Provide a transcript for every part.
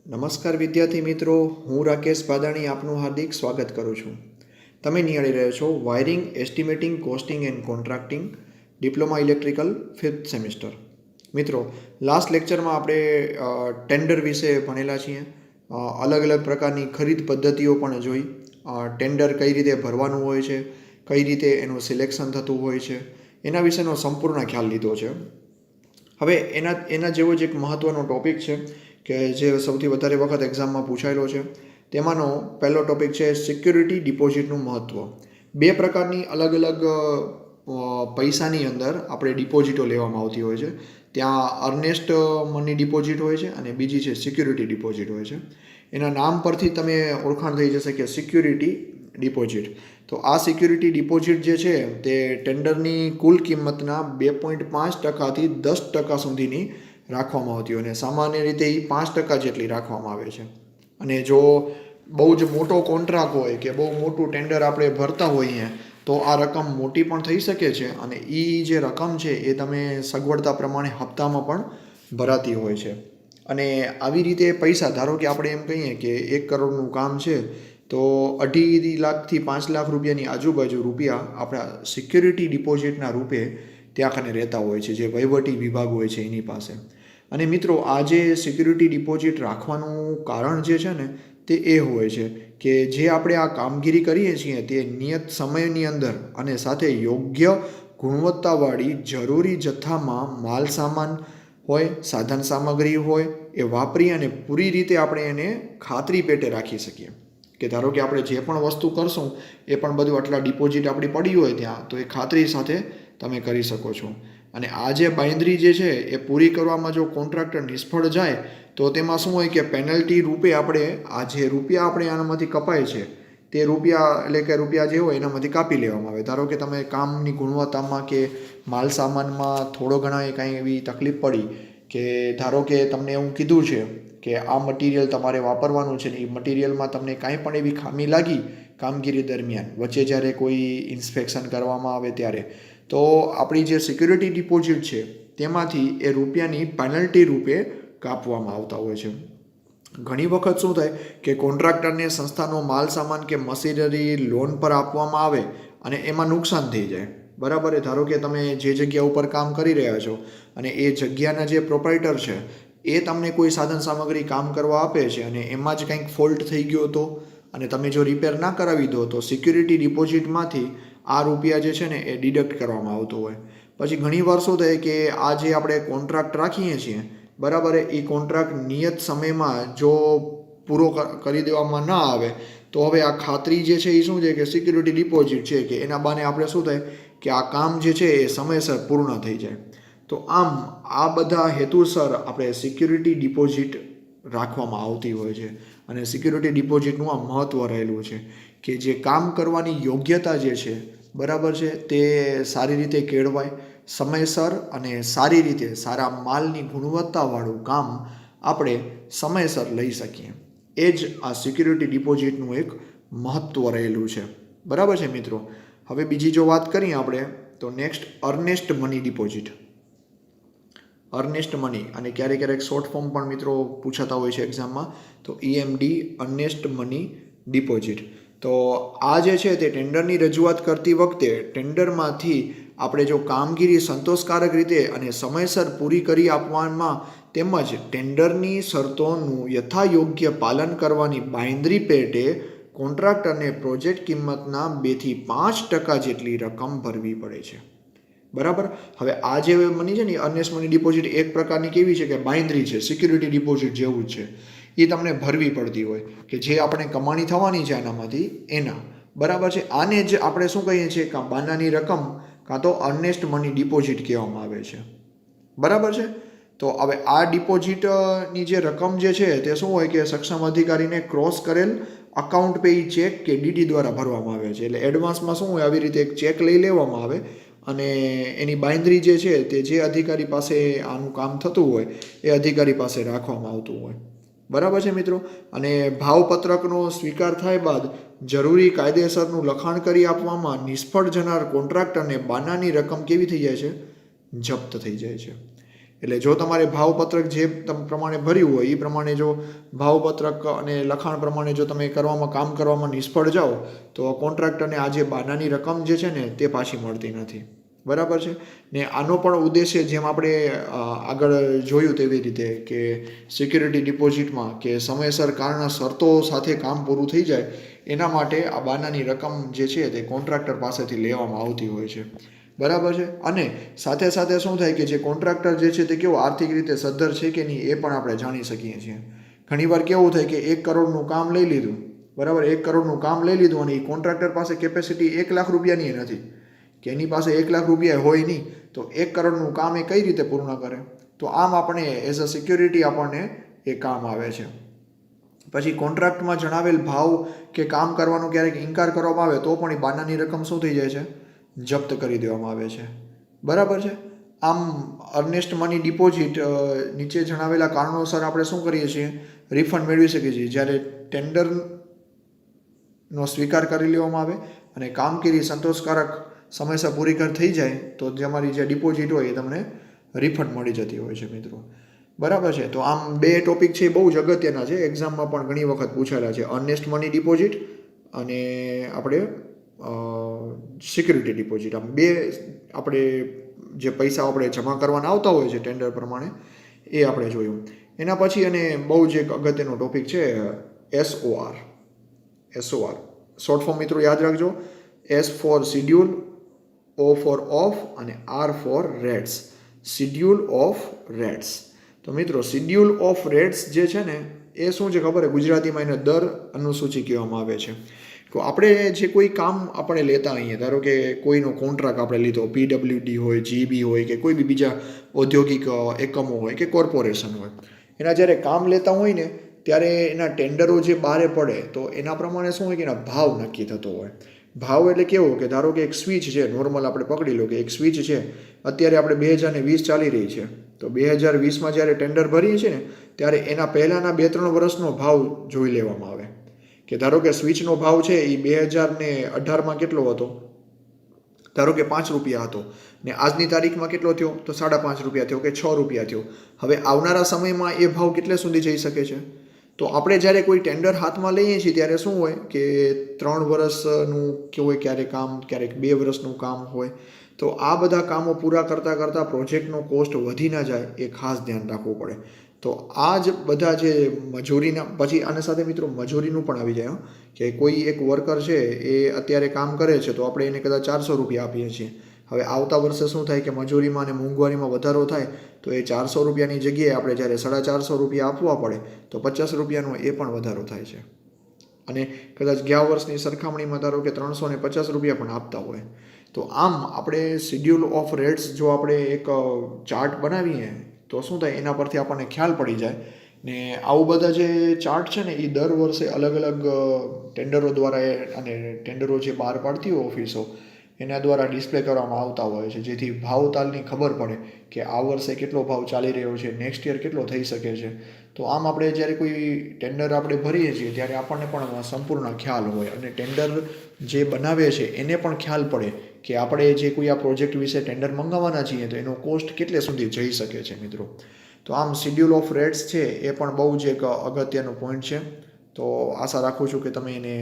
નમસ્કાર વિદ્યાર્થી મિત્રો, હું રાકેશ બાદાણી આપનું હાર્દિક સ્વાગત કરું છું. તમે નિહાળી રહ્યા છો wiring estimating costing and contracting diploma electrical 5th semester. મિત્રો, લાસ્ટ લેક્ચરમાં આપણે ટેન્ડર વિશે ભણેલા છીએ. અલગ અલગ પ્રકારની ખરીદ પદ્ધતિઓ પણ જોઈ. ટેન્ડર કઈ રીતે ભરવાનું હોય છે, કઈ રીતે એનું સિલેક્શન થતું હોય છે, એના વિશેનો સંપૂર્ણ ખ્યાલ લીધો છે. હવે એના જેવો જ એક મહત્ત્વનો ટૉપિક છે કે જે સૌથી વધારે વખત એક્ઝામમાં પૂછાયેલો છે. તેમાંનો પહેલો ટૉપિક છે સિક્યુરિટી ડિપોઝિટનું મહત્ત્વ. બે પ્રકારની અલગ અલગ પૈસાની અંદર આપણે ડિપોઝિટો લેવામાં આવતી હોય છે. ત્યાં અર્નેસ્ટ મની ડિપોઝિટ હોય છે અને બીજી છે સિક્યુરિટી ડિપોઝિટ હોય છે. એના નામ પરથી તમે ઓળખાણ થઈ જશે કે સિક્યુરિટી ડિપોઝિટ. તો આ સિક્યુરિટી ડિપોઝિટ જે છે તે ટેન્ડરની કુલ કિંમતના 2.5%થી 10% સુધીની રાખવામાં આવતી હોય અને સામાન્ય રીતે એ 5% જેટલી રાખવામાં આવે છે. અને જો બહુ જ મોટો કોન્ટ્રાક્ટ હોય કે બહુ મોટું ટેન્ડર આપણે ભરતા હોઈએ તો આ રકમ મોટી પણ થઈ શકે છે અને એ જે રકમ છે એ તમે સગવડતા પ્રમાણે હપ્તામાં પણ ભરાતી હોય છે. અને આવી રીતે પૈસા, ધારો કે આપણે એમ કહીએ કે 1 કરોડનું કામ છે તો 2.5 લાખથી 5 લાખ રૂપિયાની આજુબાજુ રૂપિયા આપણા સિક્યુરિટી ડિપોઝિટના રૂપે ત્યાં કને રહેતા હોય છે, જે વહીવટી વિભાગ હોય છે એની પાસે. અને મિત્રો, આ જે સિક્યુરિટી ડિપોઝિટ રાખવાનું કારણ જે છે ને તે એ હોય છે કે જે આપણે આ કામગીરી કરીએ છીએ તે નિયત સમયની અંદર અને સાથે યોગ્ય ગુણવત્તાવાળી જરૂરી જથ્થામાં માલ સામાન હોય, સાધન સામગ્રી હોય એ વાપરી અને પૂરી રીતે આપણે એને ખાતરી પેટે રાખી શકીએ. કે ધારો કે આપણે જે પણ વસ્તુ કરશું એ પણ બધું આટલા ડિપોઝિટ આપણી પડી હોય ત્યાં, તો એ ખાતરી સાથે તમે કરી શકો છો. અને આ જે બાંયધરી જે છે એ પૂરી કરવામાં જો કોન્ટ્રાક્ટર નિષ્ફળ જાય તો તેમાં શું હોય કે પેનલ્ટી રૂપે આપણે આ જે રૂપિયા આપણે આનામાંથી કપાય છે તે રૂપિયા, એટલે કે રૂપિયા જે હોય એનામાંથી કાપી લેવામાં આવે. ધારો કે તમે કામની ગુણવત્તામાં કે માલ સામાનમાં થોડો ઘણા કાંઈ એવી તકલીફ પડી કે ધારો કે તમને એવું કીધું છે કે આ મટીરિયલ તમારે વાપરવાનું છે ને એ મટીરિયલમાં તમને કાંઈ પણ એવી ખામી લાગી કામગીરી દરમિયાન, વચ્ચે જ્યારે કોઈ ઇન્સ્પેક્શન કરવામાં આવે ત્યારે, તો આપણી જે સિક્યુરિટી ડિપોઝિટ છે તેમાંથી એ રૂપિયાની પેનલ્ટી રૂપે કાપવામાં આવતા હોય છે. ઘણી વખત શું થાય કે કોન્ટ્રાક્ટરને સંસ્થાનો માલ સામાન કે મશીનરી લોન પર આપવામાં આવે અને એમાં નુકસાન થઈ જાય. બરાબર. ધારો કે તમે જે જગ્યા ઉપર કામ કરી રહ્યા છો અને એ જગ્યાના જે પ્રોપ્રાઇટર છે એ તમને કોઈ સાધન સામગ્રી કામ કરવા આપે છે અને એમાં જ કંઈક ફોલ્ટ થઈ ગયો હતો અને તમે જો રિપેર ના કરાવી દો તો સિક્યુરિટી ડિપોઝિટમાંથી આ રૂપિયા જે છે ને એ ડિડક્ટ કરવામાં આવતો હોય. પછી ઘણી વાર શું થાય કે આ જે આપણે કોન્ટ્રાક્ટ રાખીએ છીએ, બરાબર, એ કોન્ટ્રાક્ટ નિયત સમયમાં જો પૂરો કરી દેવામાં ના આવે તો હવે આ ખાતરી જે છે એ શું છે કે સિક્યુરિટી ડિપોઝિટ છે કે એના બાને આપણે શું થાય કે આ કામ જે છે એ સમયસર પૂર્ણ થઈ જાય. તો આમ આ બધા હેતુસર આપણે સિક્યુરિટી ડિપોઝિટ રાખવામાં આવતી હોય છે. અને સિક્યુરિટી ડિપોઝિટનું આ મહત્ત્વ રહેલું છે કે જે કામ કરવાની યોગ્યતા જે છે, બરાબર છે, તે સારી રીતે કેળવાય, સમયસર અને સારી રીતે સારા માલની ગુણવત્તાવાળું કામ આપણે સમયસર લઈ શકીએ. એ જ આ સિક્યુરિટી ડિપોઝિટનું એક મહત્ત્વ રહેલું છે. બરાબર છે મિત્રો. હવે બીજી જો વાત કરીએ આપણે તો next Ernst money deposit. Ernst money, અને ક્યારેક શોર્ટ ફોર્મ પણ મિત્રો પૂછાતા હોય છે એક્ઝામમાં, તો EMD અર્નેસ્ટ મની ડિપોઝિટ. તો આ જે છે તે ટેન્ડરની રજૂઆત કરતી વખતે ટેન્ડરમાંથી આપણે જો કામગીરી સંતોષકારક રીતે અને સમયસર પૂરી કરી આપવામાં તેમજ ટેન્ડરની શરતોનું યથાયોગ્ય પાલન કરવાની બાંયધરી પેટે કોન્ટ્રાક્ટરને પ્રોજેક્ટ કિંમતના 2-5% જેટલી રકમ ભરવી પડે છે. બરાબર. હવે આ જે મની છે ને અર્નેસ્ટ મની ડિપોઝિટ એક પ્રકારની કેવી છે કે બાંયધરી છે, સિક્યુરિટી ડિપોઝિટ જેવું જ છે. એ તમને ભરવી પડતી હોય કે જે આપણે કમાણી થવાની છે આનામાંથી એના, બરાબર છે. આને જ આપણે શું કહીએ છીએ કાં બાનાની રકમ કાં તો અર્નેસ્ટ મની ડિપોઝિટ કહેવામાં આવે છે. બરાબર છે. તો હવે આ ડિપોઝિટની જે રકમ જે છે તે શું હોય કે સક્ષમ અધિકારીને ક્રોસ કરેલ અકાઉન્ટ પેઈ ચેક કે DD દ્વારા ભરવામાં આવે છે. એટલે એડવાન્સમાં શું હોય, આવી રીતે એક ચેક લઈ લેવામાં આવે અને એની બાંયધરી જે છે તે જે અધિકારી પાસે આનું કામ થતું હોય એ અધિકારી પાસે રાખવામાં આવતું હોય. બરાબર છે મિત્રો. અને ભાવપત્રકનો સ્વીકાર થાય બાદ જરૂરી કાયદેસરનું લખાણ કરી આપવામાં નિષ્ફળ જનાર કોન્ટ્રાક્ટરને બાનાની રકમ કેવી થઈ જાય છે, જપ્ત થઈ જાય છે. એટલે જો તમારે ભાવપત્રક જે પ્રમાણે ભર્યું હોય એ પ્રમાણે જો ભાવપત્રક અને લખાણ પ્રમાણે જો તમે કામ કરવામાં નિષ્ફળ જાઓ તો કોન્ટ્રાક્ટરને આ જે બાનાની રકમ જે છે ને તે પાછી મળતી નથી. બરાબર છે ને. આનો પણ ઉદ્દેશ્ય જેમ આપણે આગળ જોયું તેવી રીતે કે સિક્યુરિટી ડિપોઝિટમાં કે સમયસર કારના શરતો સાથે કામ પૂરું થઈ જાય એના માટે આ બાનાની રકમ જે છે તે કોન્ટ્રાક્ટર પાસેથી લેવામાં આવતી હોય છે. બરાબર છે. અને સાથે સાથે શું થાય કે જે કોન્ટ્રાક્ટર જે છે તે કેવો આર્થિક રીતે સદ્ધર છે કે નહીં એ પણ આપણે જાણી શકીએ છીએ. ઘણીવાર કેવું થાય કે 1 કરોડનું કામ લઈ લીધું, બરાબર, 1 કરોડનું કામ લઈ લીધું અને એ કોન્ટ્રાક્ટર પાસે કેપેસિટી 1 લાખ રૂપિયાની નથી કે એની પાસે 1 લાખ રૂપિયા હોય નહીં, તો 1 કરોડનું કામ એ કઈ રીતે પૂર્ણ કરે? તો આમ આપણે એઝ અ સિક્યોરિટી આપણને એ કામ આવે છે. પછી કોન્ટ્રાક્ટમાં જણાવેલ ભાવ કે કામ કરવાનો ક્યારેક ઇનકાર કરવામાં આવે તો પણ એ બાનાની રકમ શું થઈ જાય છે? જપ્ત કરી દેવામાં આવે છે. બરાબર છે. આમ અર્નેસ્ટ મની ડિપોઝિટ નીચે જણાવેલા કારણોસર આપણે શું કરીએ છીએ? રિફંડ મેળવી શકીએ છીએ. જ્યારે ટેન્ડરનો સ્વીકાર કરી લેવામાં આવે અને કામગીરી સંતોષકારક સમયસર પૂરી થઈ જાય તો તમારી જે ડિપોઝિટ હોય એ તમને રિફંડ મળી જતી હોય છે મિત્રો. બરાબર છે. તો આમ 2 ટોપિક છે બહુ જ અગત્યના છે, એક્ઝામમાં પણ ઘણી વખત પૂછાયેલા છે. અર્નેસ્ટ મની ડિપોઝિટ અને આપણે સિક્યુરિટી ડિપોઝિટ. આમ 2 આપણે જે પૈસા આપણે જમા કરવાના આવતા હોય છે ટેન્ડર પ્રમાણે એ આપણે જોયું. એના પછી અને બહુ જ એક અગત્યનો ટોપિક છે SOR. શોર્ટ ફોર્મ મિત્રો યાદ રાખજો. S for schedule, O for of અને R for rates. Schedule of rates. તો મિત્રો શિડ્યુલ ઓફ રેટ્સ જે છે ને એ શું છે ખબર? ગુજરાતીમાં એને દર અનુસૂચિ કહેવામાં આવે છે. તો આપણે જે કોઈ કામ આપણે લેતા હોઈએ, ધારો કે કોઈનો કોન્ટ્રાક્ટ આપણે લીધો, PWD હોય, GB હોય કે કોઈ બી બીજા ઔદ્યોગિક એકમો હોય કે કોર્પોરેશન હોય, એના જ્યારે કામ લેતા હોય ને ત્યારે એના ટેન્ડરો જે બહાર પડે તો એના પ્રમાણે શું હોય કે એના ભાવ નક્કી થતો હોય. ભાવ એટલે કેવો કે ધારો કે એક સ્વિચ છે, નોર્મલ આપણે પકડી લો કે એક સ્વિચ છે, અત્યારે આપણે 2020 ચાલી રહી છે, તો 2020માં જ્યારે ટેન્ડર ભરીએ છીએ ને ત્યારે એના પહેલાંના 2-3 વર્ષનો ભાવ જોઈ લેવામાં આવે કે ધારો કે સ્વિચનો ભાવ છે એ 2018માં કેટલો હતો? ધારો કે 5 રૂપિયા હતો ને આજની તારીખમાં કેટલો થયો? તો 5.5 રૂપિયા થયો કે 6 રૂપિયા થયો. હવે આવનારા સમયમાં એ ભાવ કેટલે સુધી જઈ શકે છે? તો આપણે જ્યારે કોઈ ટેન્ડર હાથમાં લઈએ છીએ ત્યારે શું હોય કે 3 વર્ષનું કે હોય, ક્યારેક 2 વર્ષનું કામ હોય. તો આ બધા કામો પૂરા કરતાં પ્રોજેક્ટનો કોસ્ટ વધી ના જાય એ ખાસ ધ્યાન રાખવું પડે. તો આ જ બધા જે મજૂરીના, પછી આના સાથે મિત્રો મજૂરીનું પણ આવી જાય કે કોઈ એક વર્કર છે એ અત્યારે કામ કરે છે તો આપણે એને કદાચ 400 રૂપિયા આપીએ છીએ. હવે આવતા વર્ષે શું થાય કે મજૂરીમાં અને મોંઘવારીમાં વધારો થાય તો એ 400 રૂપિયાની જગ્યાએ આપણે જ્યારે 450 રૂપિયા આપવા પડે તો 50 રૂપિયાનો એ પણ વધારો થાય છે. અને કદાચ ગયા વર્ષની સરખામણીમાં ધારો કે 350 રૂપિયા પણ આપતા હોય. તો આમ આપણે શિડ્યુલ ઓફ રેટ્સ જો આપણે એક ચાર્ટ બનાવીએ તો શું થાય, એના પરથી આપણને ખ્યાલ પડી જાય. ને આવું બધા જે ચાર્ટ છે ને એ દર વર્ષે અલગ અલગ ટેન્ડરો દ્વારા અને ટેન્ડરો જે બહાર પાડતી હોય ઓફિસો એના દ્વારા ડિસ્પ્લે કરવામાં આવતા હોય છે, જેથી ભાવતાલની ખબર પડે કે આ વર્ષે કેટલો ભાવ ચાલી રહ્યો છે, નેક્સ્ટ યર કેટલો થઈ શકે છે. તો આમ આપણે જ્યારે કોઈ ટેન્ડર આપણે ભરીએ છીએ ત્યારે આપણને પણ સંપૂર્ણ ખ્યાલ હોય અને ટેન્ડર જે બનાવે છે એને પણ ખ્યાલ પડે કે આપણે જે કોઈ આ પ્રોજેક્ટ વિશે ટેન્ડર મંગાવવાના છીએ તો એનો કોસ્ટ કેટલે સુધી જઈ શકે છે મિત્રો. તો આમ શિડ્યુલ ઓફ રેટ્સ છે એ પણ બહુ જ એક અગત્યનો પોઈન્ટ છે. તો આશા રાખું છું કે તમે એને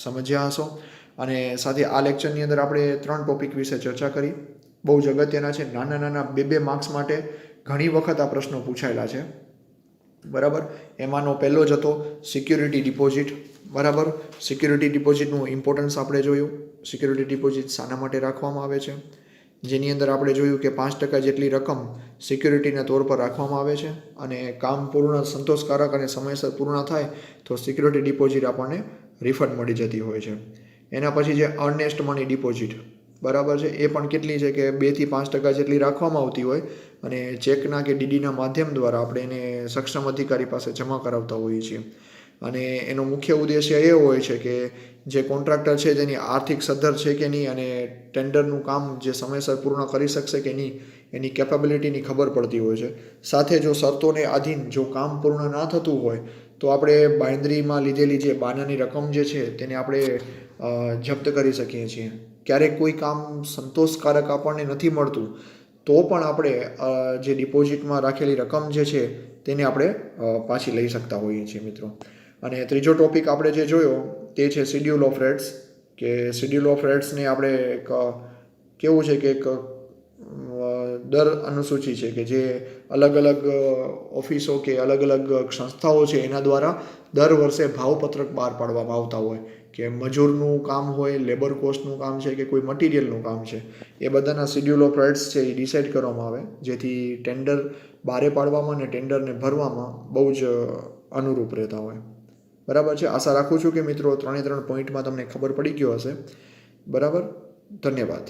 સમજ્યા હશો. અને સાથે આ લેક્ચરની અંદર આપણે 3 ટોપિક વિશે ચર્ચા કરી, બહુ જ અગત્યના છે. નાના 2 માર્ક્સ માટે ઘણી વખત આ પ્રશ્નો પૂછાયેલા છે. બરાબર. એમાંનો પહેલો જ હતો સિક્યુરિટી ડિપોઝિટ. બરાબર. સિક્યુરિટી ડિપોઝિટનું ઇમ્પોર્ટન્સ આપણે જોયું. સિક્યુરિટી ડિપોઝિટ શાના માટે રાખવામાં આવે છે, જેની અંદર આપણે જોયું કે 5% જેટલી રકમ સિક્યુરિટીના તौर પર રાખવામાં આવે છે અને કામ પૂર્ણ સંતોષકારક અને સમયસર પૂર્ણ થાય તો સિક્યુરિટી ડિપોઝિટ આપણને રિફંડ મળી જતી હોય છે. એના પછી જે અર્નેસ્ટ મની ડિપોઝિટ, બરાબર છે, એ પણ કેટલી છે કે 2 થી 5% જેટલી રાખવામાં આવતી હોય અને ચેકના કે ડીડીના માધ્યમ દ્વારા આપણે એને સક્ષમ અધિકારી પાસે જમા કરાવતા હોઈએ છીએ. અને એનો મુખ્ય ઉદ્દેશ્ય એ હોય છે કે જે કોન્ટ્રાક્ટર છે તેની આર્થિક સદ્ધર છે કે નહીં અને ટેન્ડરનું કામ જે સમયસર પૂર્ણ કરી શકશે કે નહીં એની કેપેબિલિટીની ખબર પડતી હોય છે. સાથે જો શરતોને આધીન જો કામ પૂર્ણ ના થતું હોય તો આપણે બાંયધરીમાં લીધેલી જે બાનાની રકમ જે છે તેને આપણે જપ્ત કરી શકીએ છીએ. ક્યારેક કોઈ કામ સંતોષકારક આપણને નથી મળતું તો પણ આપણે જે ડિપોઝિટમાં રાખેલી રકમ જે છે તેને આપણે પાછી લઈ શકતા હોઈએ છીએ મિત્રો. અને ત્રીજો ટોપિક આપણે જે જોયો તે છે શિડ્યુલ ઓફ રેટ્સ, કે શિડ્યુલ ઓફ રેટ્સને આપણે એક કેવું છે કે એક દર અનુસૂચિ છે કે જે અલગ અલગ ઓફિસો કે અલગ અલગ સંસ્થાઓ છે એના દ્વારા દર વર્ષે ભાવપત્રક બહાર પાડવામાં આવતા હોય, કે મજૂરનું કામ હોય, લેબર કોસ્ટનું કામ છે કે કોઈ મટીરિયલનું કામ છે, એ બધાના શિડ્યુલ ઓફ રેટ્સ છે એ ડિસાઇડ કરવામાં આવે, જેથી ટેન્ડર બહારે પાડવામાં અને ટેન્ડરને ભરવામાં બહુ જ અનુરૂપ રહેતા હોય. બરાબર છે. આશા રાખું છું કે મિત્રો 3 પોઈન્ટમાં તમને ખબર પડી ગયો હશે. બરાબર. ધન્યવાદ.